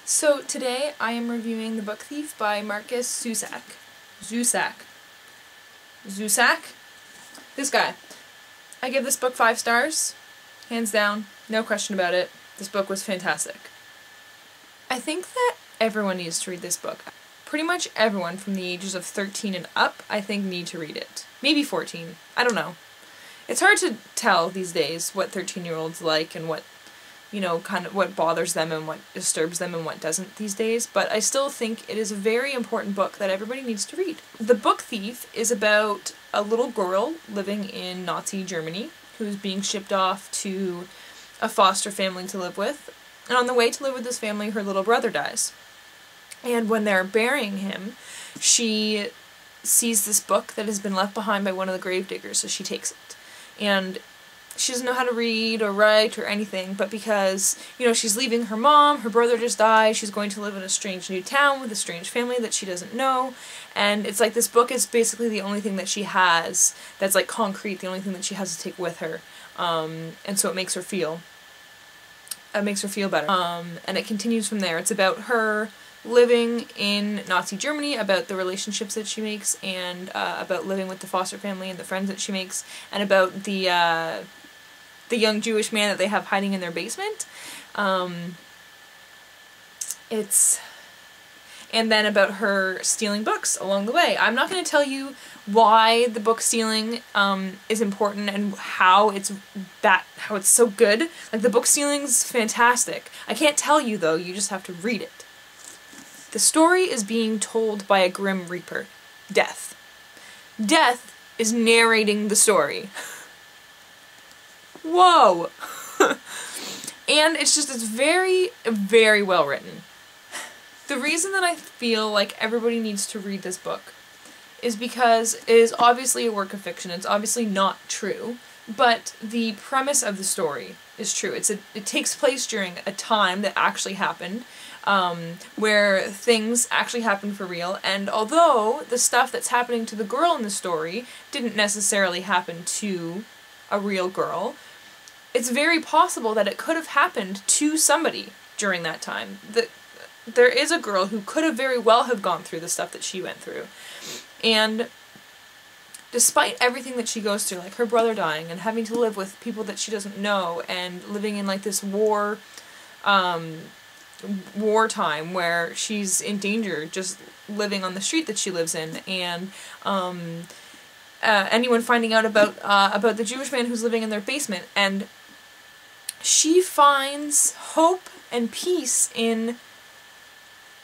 So today I am reviewing The Book Thief by Markus Zusak. Zusak? This guy. I give this book 5 stars. Hands down. No question about it. This book was fantastic. I think that everyone needs to read this book. Pretty much everyone from the ages of 13 and up, I think, need to read it. Maybe 14. I don't know. It's hard to tell these days what 13-year-olds like and what, kind of what bothers them and what disturbs them and what doesn't these days, but I still think it is a very important book that everybody needs to read. The Book Thief is about a little girl living in Nazi Germany who's being shipped off to a foster family to live with, and on the way to live with this family, her little brother dies. And when they're burying him, she sees this book that has been left behind by one of the gravediggers, so she takes it. And she doesn't know how to read or write or anything, but because, she's leaving her mom, her brother just died, she's going to live in a strange new town with a strange family that she doesn't know, and it's like this book is basically the only thing that she has that's like concrete, the only thing that she has to take with her, and so it makes her feel better. And it continues from there. It's about her living in Nazi Germany, about the relationships that she makes, and about living with the foster family and the friends that she makes, and about the young Jewish man that they have hiding in their basement. And then about her stealing books along the way. I'm not going to tell you why the book stealing is important and how it's so good. Like, the book stealing's fantastic. I can't tell you though, you just have to read it. The story is being told by a Grim Reaper, Death. Death is narrating the story. Whoa! And it's very, very well written. The reason that I feel like everybody needs to read this book is because it is obviously a work of fiction. It's obviously not true, but the premise of the story is true. It takes place during a time that actually happened, where things actually happen for real, and although the stuff that's happening to the girl in the story didn't necessarily happen to a real girl, it's very possible that it could have happened to somebody during that time. There is a girl who could have very well have gone through the stuff that she went through, and despite everything that she goes through, like her brother dying and having to live with people that she doesn't know and living in like this wartime where she's in danger just living on the street that she lives in, and anyone finding out about the Jewish man who's living in their basement, and she finds hope and peace in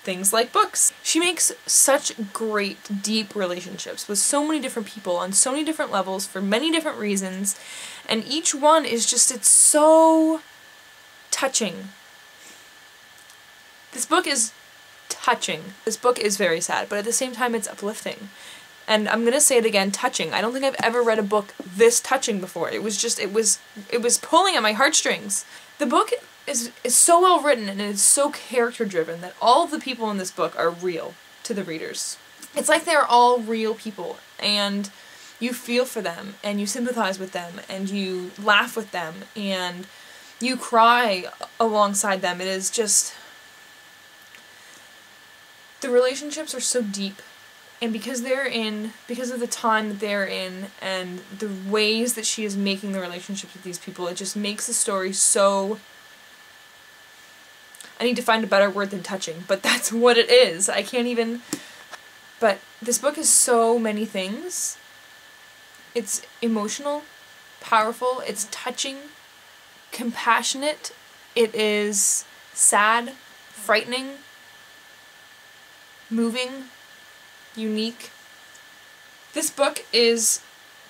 things like books. She makes such great, deep relationships with so many different people on so many different levels for many different reasons, and each one is just, it's so touching. This book is touching. This book is very sad, but at the same time it's uplifting. And I'm gonna say it again, touching. I don't think I've ever read a book this touching before. It was pulling at my heartstrings. The book is so well written and it's so character driven that all of the people in this book are real to the readers. It's like they're all real people, and you feel for them and you sympathize with them and you laugh with them and you cry alongside them. It is just, the relationships are so deep, and because of the time that they're in and the ways that she is making the relationships with these people, it just makes the story so, I need to find a better word than touching, but that's what it is. I can't even, but this book is so many things. It's emotional, powerful, it's touching, compassionate, it is sad, frightening, moving, unique. This book is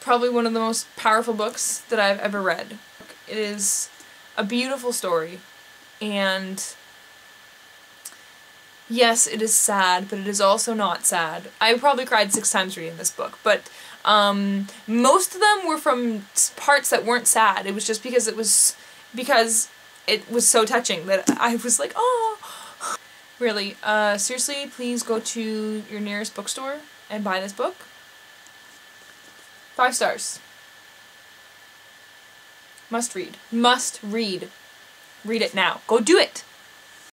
probably one of the most powerful books that I've ever read. It is a beautiful story, and yes, it is sad, but it is also not sad. I probably cried 6 times reading this book, but most of them were from parts that weren't sad. It was just because it was so touching that I was like, oh. Really, seriously, please go to your nearest bookstore and buy this book. 5 stars. Must read. Must read. Read it now. Go do it!